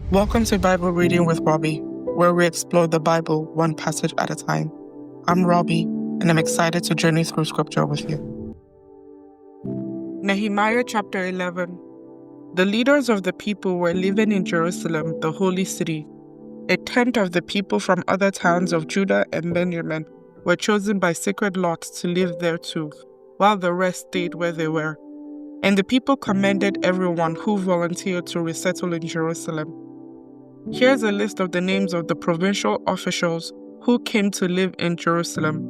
Welcome to Bible Reading with Robbie, where we explore the Bible one passage at a time. I'm Robbie, and I'm excited to journey through Scripture with you. Nehemiah chapter 11. The leaders of the people were living in Jerusalem, the holy city. A tenth of the people from other towns of Judah and Benjamin were chosen by sacred lots to live there too, while the rest stayed where they were. And the people commended everyone who volunteered to resettle in Jerusalem. Here's a list of the names of the provincial officials who came to live in Jerusalem.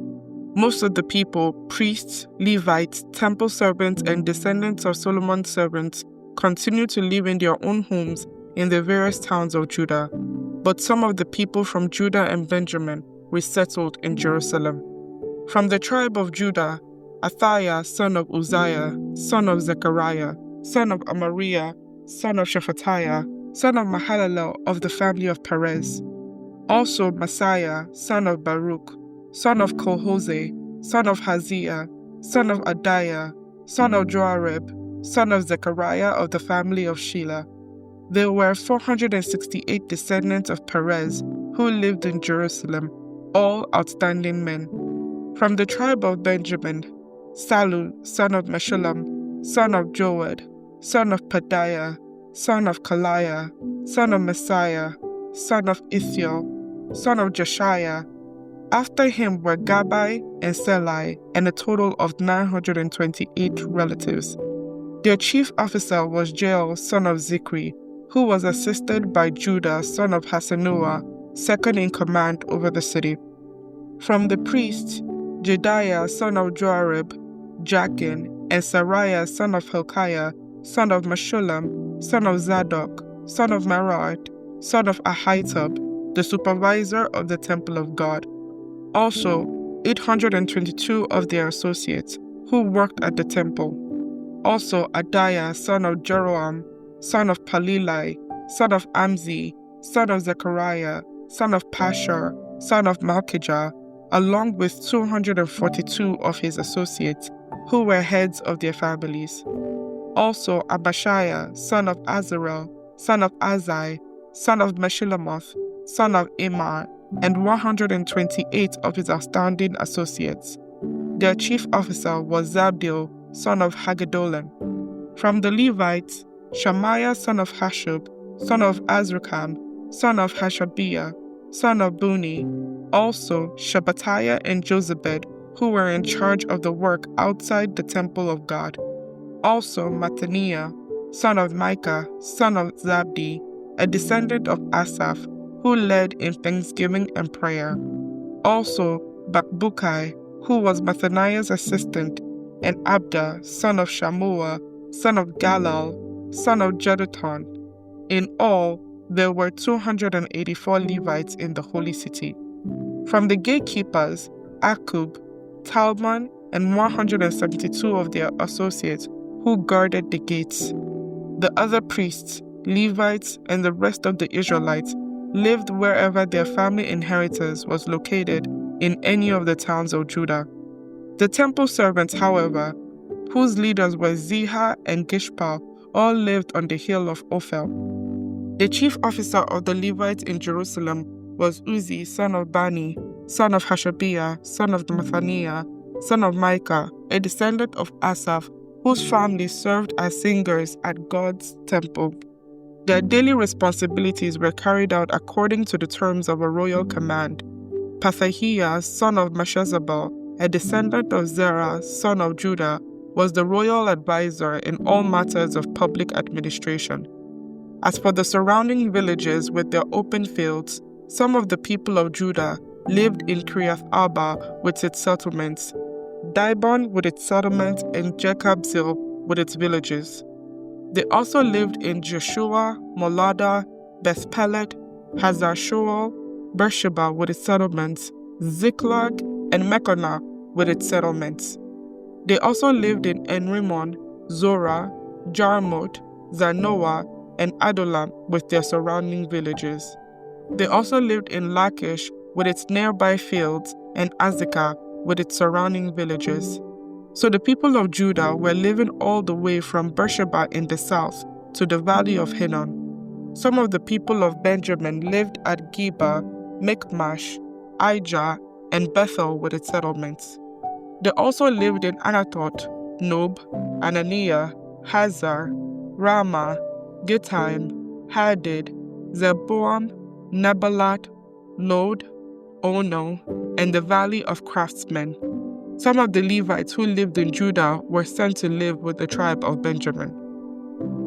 Most of the people, priests, Levites, temple servants, and descendants of Solomon's servants, continued to live in their own homes in the various towns of Judah. But some of the people from Judah and Benjamin resettled in Jerusalem. From the tribe of Judah, Athaiah, son of Uzziah, son of Zechariah, son of Amariah, son of Shephatiah, son of Mahalalel of the family of Perez. Also Messiah, son of Baruch, son of Kolhose, son of Haziah, son of Adiah, son of Joarib, son of Zechariah of the family of Shelah. There were 468 descendants of Perez who lived in Jerusalem, all outstanding men. From the tribe of Benjamin, Salu, son of Meshullam, son of Joed, son of Pedaiah, son of Kaliah, son of Messiah, son of Ithiel, son of Jeshaiah. After him were Gabai and Selai, and a total of 928 relatives. Their chief officer was Jael, son of Zikri, who was assisted by Judah, son of Hasenuah, second in command over the city. From the priests, Jedaiah, son of Joarib, Jachin, and Sariah, son of Hilkiah, son of Meshullam, son of Zadok, son of Meraiah, son of Ahitub, the supervisor of the temple of God. Also, 822 of their associates who worked at the temple. Also, Adiah, son of Jeroam, son of Palilai, son of Amzi, son of Zechariah, son of Pashur, son of Malchijah, along with 242 of his associates who were heads of their families. Also Abashiah, son of Azarel, son of Azai, son of Meshillemoth, son of Immer, and 128 of his outstanding associates. Their chief officer was Zabdiel, son of Haggedolim. From the Levites, Shemaiah, son of Hashub, son of Azrikam, son of Hashabiah, son of Buni. Also Shabbatiah and Jozabed, who were in charge of the work outside the temple of God. Also Mattaniah, son of Micah, son of Zabdi, a descendant of Asaph, who led in thanksgiving and prayer. Also Bakbukai, who was Mattaniah's assistant, and Abda, son of Shammua, son of Galal, son of Jeduthun. In all, there were 284 Levites in the holy city. From the gatekeepers, Akub, Talman, and 172 of their associates who guarded the gates. The other priests, Levites, and the rest of the Israelites lived wherever their family inheritance was located in any of the towns of Judah. The temple servants, however, whose leaders were Ziha and Gishpal, all lived on the hill of Ophel. The chief officer of the Levites in Jerusalem was Uzzi, son of Bani, son of Hashabiah, son of Mathaniah, son of Micah, a descendant of Asaph, whose family served as singers at God's temple. Their daily responsibilities were carried out according to the terms of a royal command. Pethahiah, son of Meshezabel, a descendant of Zerah, son of Judah, was the royal advisor in all matters of public administration. As for the surrounding villages with their open fields, some of the people of Judah lived in Kiriath Arba with its settlements, Dibon with its settlements, and Jekabzil with its villages. They also lived in Jeshua, Molada, Beth-Pelet, Hazar-Shual, Beersheba with its settlements, Ziklag, and Mekonah with its settlements. They also lived in Enrimmon, Zorah, Jarmuth, Zanoah, and Adullam with their surrounding villages. They also lived in Lachish with its nearby fields, and Azekah with its surrounding villages. So the people of Judah were living all the way from Beersheba in the south to the valley of Hinnom. Some of the people of Benjamin lived at Geba, Michmash, Aijah, and Bethel with its settlements. They also lived in Anathoth, Nob, Ananiah, Hazar, Ramah, Gittaim, Hadid, Zeboam, Nebalat, Lod, Ono, and the Valley of Craftsmen. Some of the Levites who lived in Judah were sent to live with the tribe of Benjamin.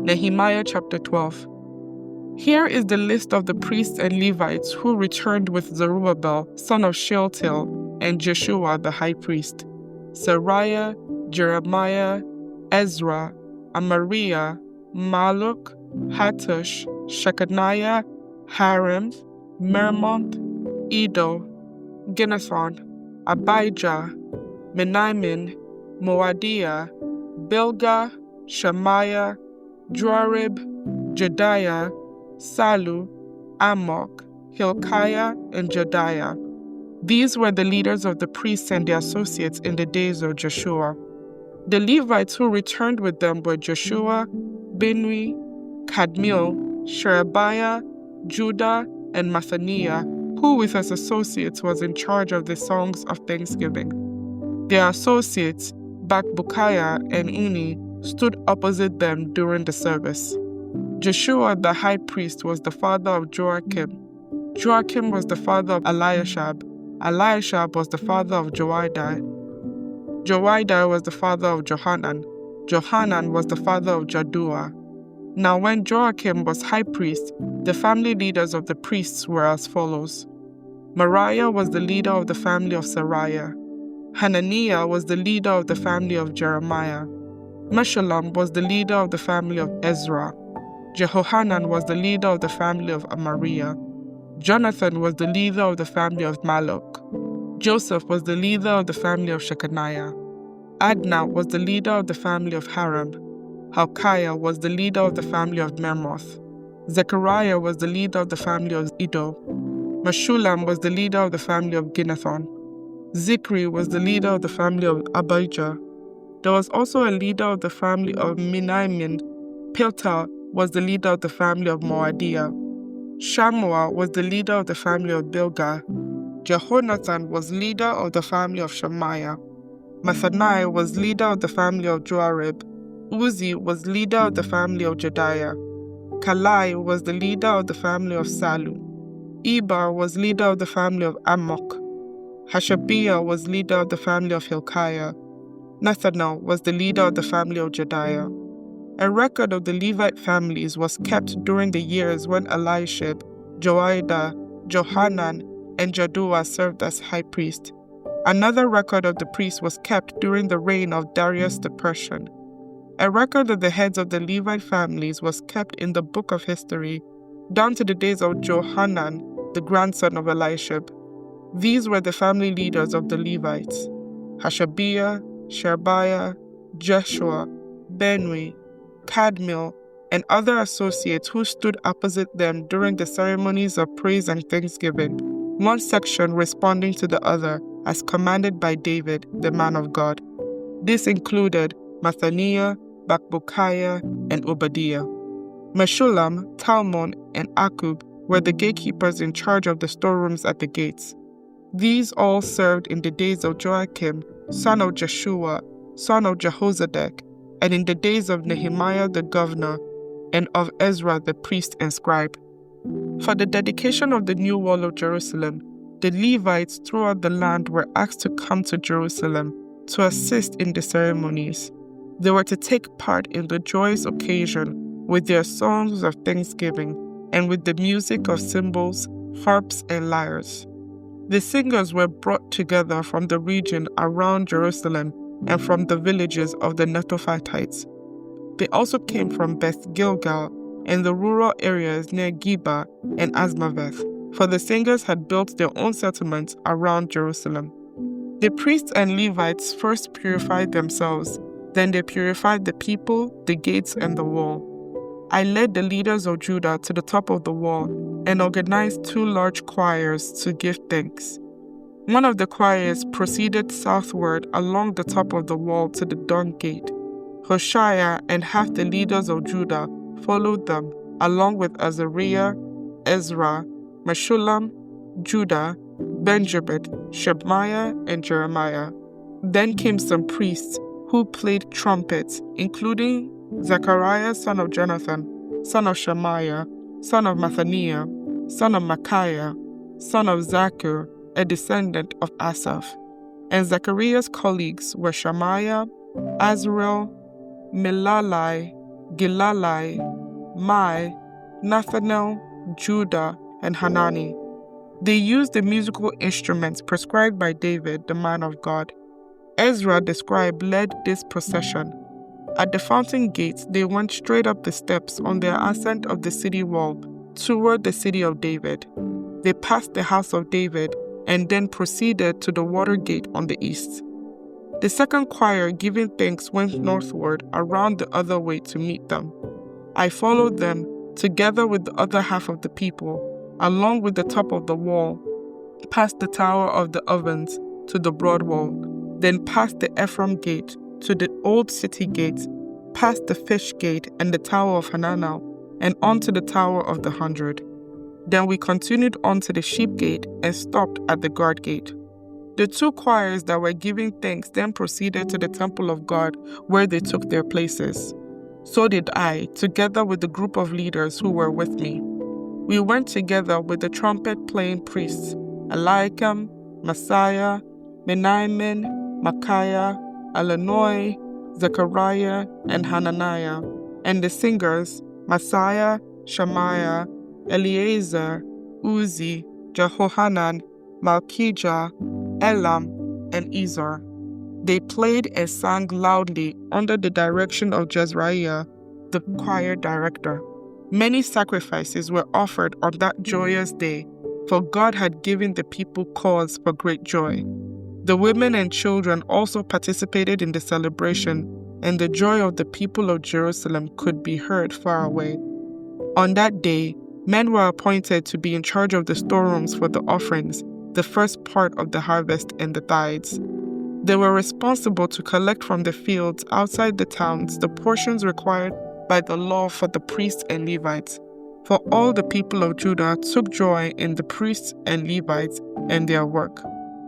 Nehemiah chapter 12. Here is the list of the priests and Levites who returned with Zerubbabel, son of Shealtiel, and Jeshua the high priest: Seraiah, Jeremiah, Ezra, Amariah, Maluk, Hattush, Shechaniah, Harim, Mermoth, Edo, Ginnathon, Abijah, Menamin, Moadiah, Bilgah, Shemaiah, Joarib, Jediah, Salu, Amok, Hilkiah, and Jediah. These were the leaders of the priests and their associates in the days of Joshua. The Levites who returned with them were Joshua, Binui, Kadmiel, Sherebiah, Judah, and Mathaniah, who with his associates was in charge of the songs of thanksgiving. Their associates, Bakbukiah and Uni, stood opposite them during the service. Joshua the high priest was the father of Joachim. Joachim was the father of Eliashab. Eliashab was the father of Joiada. Joiada was the father of Johanan. Johanan was the father of Jaddua. Now when Joachim was high priest, the family leaders of the priests were as follows. Mariah was the leader of the family of Seraiah. Hananiah was the leader of the family of Jeremiah. Meshullam was the leader of the family of Ezra. Jehohanan was the leader of the family of Amariah. Jonathan was the leader of the family of Maluk. Joseph was the leader of the family of Shechaniah. Adnah was the leader of the family of Haram. Hilkiah was the leader of the family of Mermoth. Zechariah was the leader of the family of Iddo. Meshullam was the leader of the family of Ginnathon. Zikri was the leader of the family of Abijah. There was also a leader of the family of Menamin. Piltah was the leader of the family of Moadiah. Shammua was the leader of the family of Bilgah. Jehonathan was leader of the family of Shemaiah. Mathaniah was leader of the family of Joarib. Uzi was leader of the family of Jediah. Kalai was the leader of the family of Salu. Eber was leader of the family of Amok. Hashabiah was leader of the family of Hilkiah. Nathanael was the leader of the family of Jediah. A record of the Levite families was kept during the years when Eliashib, Joiada, Johanan, and Jaddua served as high priest. Another record of the priests was kept during the reign of Darius the Persian. A record of the heads of the Levite families was kept in the book of history down to the days of Johanan, the grandson of Eliashib. These were the family leaders of the Levites: Hashabiah, Sherebiah, Jeshua, Benui, Kadmiel, and other associates who stood opposite them during the ceremonies of praise and thanksgiving, one section responding to the other as commanded by David, the man of God. This included Mathaniah, Bakbukiah, and Obadiah. Meshullam, Talmon, and Akub were the gatekeepers in charge of the storerooms at the gates. These all served in the days of Joachim, son of Jeshua, son of Jehozadak, and in the days of Nehemiah the governor, and of Ezra the priest and scribe. For the dedication of the new wall of Jerusalem, the Levites throughout the land were asked to come to Jerusalem to assist in the ceremonies. They were to take part in the joyous occasion with their songs of thanksgiving and with the music of cymbals, harps, and lyres. The singers were brought together from the region around Jerusalem and from the villages of the Netophathites. They also came from Beth Gilgal and the rural areas near Geba and Asmaveth, for the singers had built their own settlements around Jerusalem. The priests and Levites first purified themselves, then they purified the people, the gates, and the wall. I led the leaders of Judah to the top of the wall and organized 2 large choirs to give thanks. One of the choirs proceeded southward along the top of the wall to the Dung Gate. Hoshea and half the leaders of Judah followed them along with Azariah, Ezra, Meshullam, Judah, Benjamin, Shemaiah, and Jeremiah. Then came some priests who played trumpets, including Zechariah, son of Jonathan, son of Shemaiah, son of Mathaniah, son of Micaiah, son of Zakur, a descendant of Asaph. And Zechariah's colleagues were Shemaiah, Azrael, Milalai, Gilalai, Mai, Nathanael, Judah, and Hanani. They used the musical instruments prescribed by David, the man of God. Ezra, the scribe, led this procession. At the fountain gates, they went straight up the steps on their ascent of the city wall toward the city of David. They passed the house of David and then proceeded to the water gate on the east. The second choir, giving thanks, went northward around the other way to meet them. I followed them, together with the other half of the people, along with the top of the wall, past the tower of the ovens to the broad wall, then past the Ephraim gate to the old city gate, past the fish gate and the tower of Hananel, and on to the tower of the 100. Then we continued on to the sheep gate and stopped at the guard gate. The two choirs that were giving thanks then proceeded to the temple of God, where they took their places. So did I, together with the group of leaders who were with me. We went together with the trumpet-playing priests, Eliakim, Messiah, Menaiman, Micaiah, Elanoy, Zechariah, and Hananiah, and the singers, Messiah, Shemaiah, Eleazar, Uzi, Jehohanan, Malchijah, Elam, and Ezar. They played and sang loudly under the direction of Jezreiah, the choir director. Many sacrifices were offered on that joyous day, for God had given the people cause for great joy. The women and children also participated in the celebration, and the joy of the people of Jerusalem could be heard far away. On that day, men were appointed to be in charge of the storerooms for the offerings, the first part of the harvest and the tithes. They were responsible to collect from the fields outside the towns the portions required by the law for the priests and Levites. For all the people of Judah took joy in the priests and Levites and their work.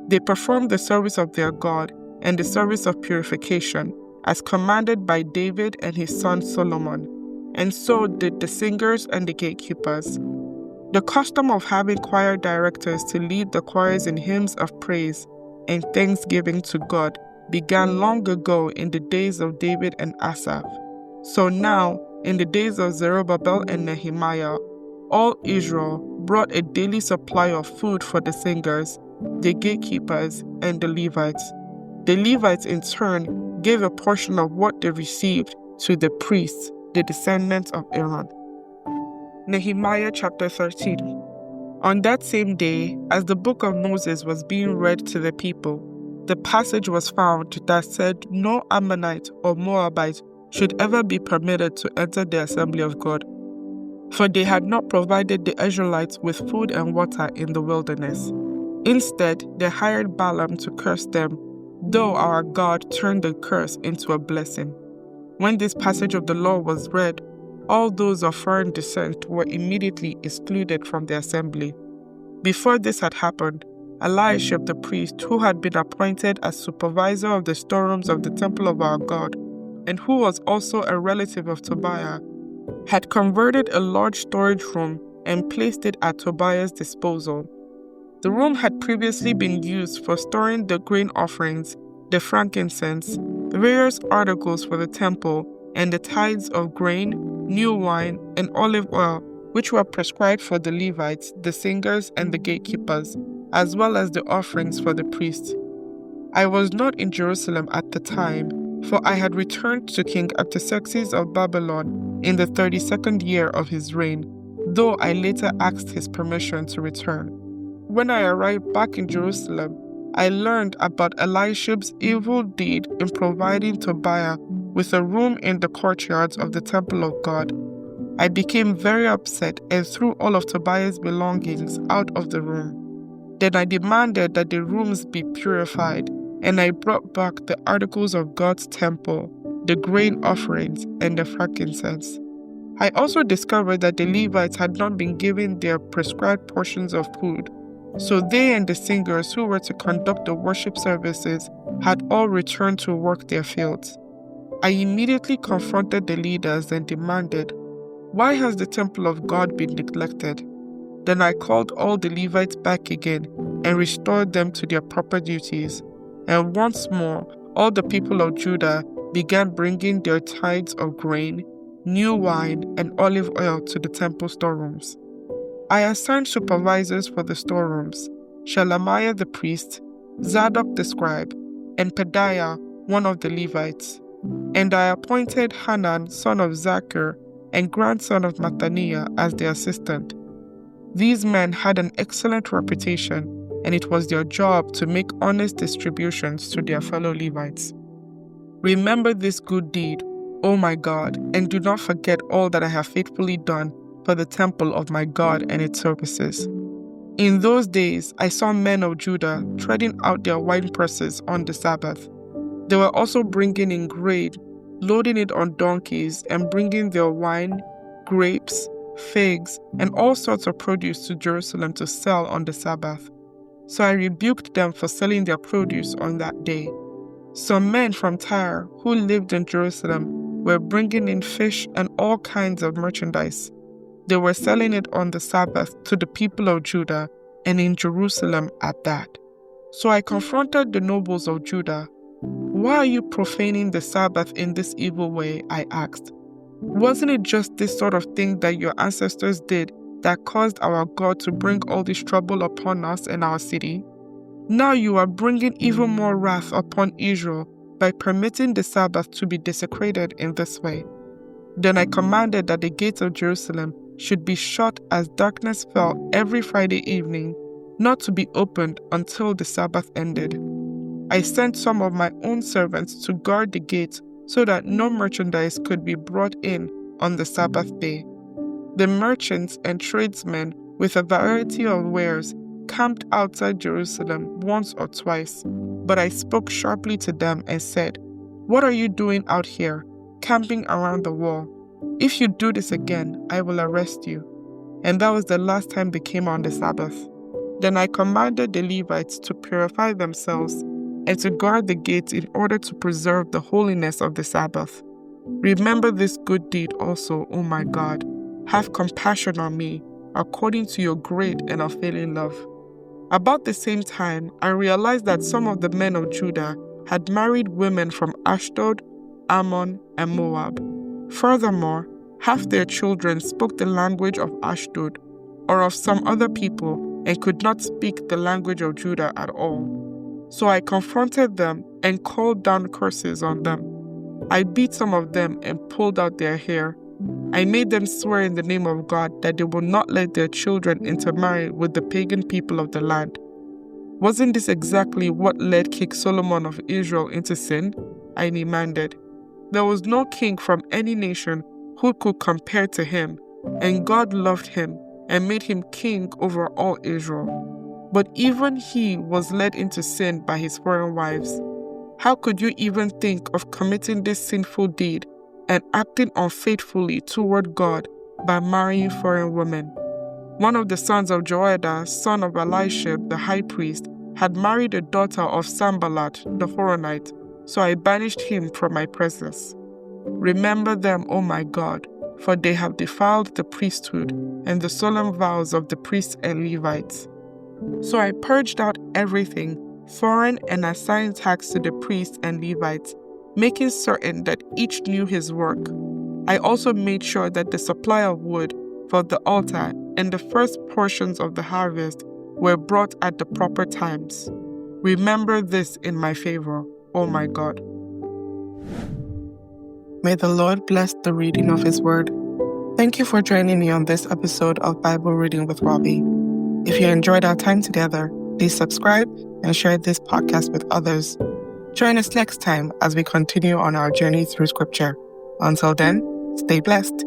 They performed the service of their God and the service of purification, as commanded by David and his son Solomon, and so did the singers and the gatekeepers. The custom of having choir directors to lead the choirs in hymns of praise and thanksgiving to God began long ago in the days of David and Asaph. So now, in the days of Zerubbabel and Nehemiah, all Israel brought a daily supply of food for the singers, the gatekeepers, and the Levites. The Levites, in turn, gave a portion of what they received to the priests, the descendants of Aaron. Nehemiah chapter 13. On that same day, as the book of Moses was being read to the people, the passage was found that said no Ammonite or Moabite should ever be permitted to enter the assembly of God, for they had not provided the Israelites with food and water in the wilderness. Instead, they hired Balaam to curse them, though our God turned the curse into a blessing. When this passage of the law was read, all those of foreign descent were immediately excluded from the assembly. Before this had happened, Eliashib the priest, who had been appointed as supervisor of the storerooms of the temple of our God, and who was also a relative of Tobiah, had converted a large storage room and placed it at Tobiah's disposal. The room had previously been used for storing the grain offerings, the frankincense, various articles for the temple, and the tithes of grain, new wine, and olive oil, which were prescribed for the Levites, the singers, and the gatekeepers, as well as the offerings for the priests. I was not in Jerusalem at the time, for I had returned to King Artaxerxes of Babylon in the 32nd year of his reign, though I later asked his permission to return. When I arrived back in Jerusalem, I learned about Eliashib's evil deed in providing Tobiah with a room in the courtyards of the temple of God. I became very upset and threw all of Tobiah's belongings out of the room. Then I demanded that the rooms be purified, and I brought back the articles of God's temple, the grain offerings, and the frankincense. I also discovered that the Levites had not been given their prescribed portions of food, so they and the singers who were to conduct the worship services had all returned to work their fields. I immediately confronted the leaders and demanded, "Why has the temple of God been neglected?" Then I called all the Levites back again and restored them to their proper duties. And once more, all the people of Judah began bringing their tithes of grain, new wine, and olive oil to the temple storerooms. I assigned supervisors for the storerooms, Shelemiah the priest, Zadok the scribe, and Pedaiah, one of the Levites. And I appointed Hanan, son of Zachar, and grandson of Mattaniah, as their assistant. These men had an excellent reputation, and it was their job to make honest distributions to their fellow Levites. Remember this good deed, O my God, and do not forget all that I have faithfully done for the temple of my God and its services. In those days, I saw men of Judah treading out their wine presses on the Sabbath. They were also bringing in grain, loading it on donkeys, and bringing their wine, grapes, figs, and all sorts of produce to Jerusalem to sell on the Sabbath. So I rebuked them for selling their produce on that day. Some men from Tyre who lived in Jerusalem were bringing in fish and all kinds of merchandise. They were selling it on the Sabbath to the people of Judah and in Jerusalem at that. So I confronted the nobles of Judah. "Why are you profaning the Sabbath in this evil way?" I asked. "Wasn't it just this sort of thing that your ancestors did that caused our God to bring all this trouble upon us and our city? Now you are bringing even more wrath upon Israel by permitting the Sabbath to be desecrated in this way." Then I commanded that the gates of Jerusalem should be shut as darkness fell every Friday evening, not to be opened until the Sabbath ended. I sent some of my own servants to guard the gates so that no merchandise could be brought in on the Sabbath day. The merchants and tradesmen with a variety of wares camped outside Jerusalem once or twice, but I spoke sharply to them and said, "What are you doing out here, camping around the wall? If you do this again, I will arrest you." And that was the last time they came on the Sabbath. Then I commanded the Levites to purify themselves and to guard the gates in order to preserve the holiness of the Sabbath. Remember this good deed also, O my God. Have compassion on me, according to your great and unfailing love. About the same time, I realized that some of the men of Judah had married women from Ashdod, Ammon, and Moab. Furthermore, half their children spoke the language of Ashdod or of some other people and could not speak the language of Judah at all. So I confronted them and called down curses on them. I beat some of them and pulled out their hair. I made them swear in the name of God that they will not let their children intermarry with the pagan people of the land. Wasn't this exactly what led King Solomon of Israel into sin? I demanded. There was no king from any nation who could compare to him, and God loved him and made him king over all Israel. But even he was led into sin by his foreign wives. How could you even think of committing this sinful deed and acting unfaithfully toward God by marrying foreign women? One of the sons of Joiada, son of Elishib, the high priest, had married a daughter of Sanballat, the Horonite, so I banished him from my presence. Remember them, O my God, for they have defiled the priesthood and the solemn vows of the priests and Levites. So I purged out everything foreign and assigned tax to the priests and Levites, making certain that each knew his work. I also made sure that the supply of wood for the altar and the first portions of the harvest were brought at the proper times. Remember this in my favor, O my God. May the Lord bless the reading of His Word. Thank you for joining me on this episode of Bible Reading with Robbie. If you enjoyed our time together, please subscribe and share this podcast with others. Join us next time as we continue on our journey through Scripture. Until then, stay blessed.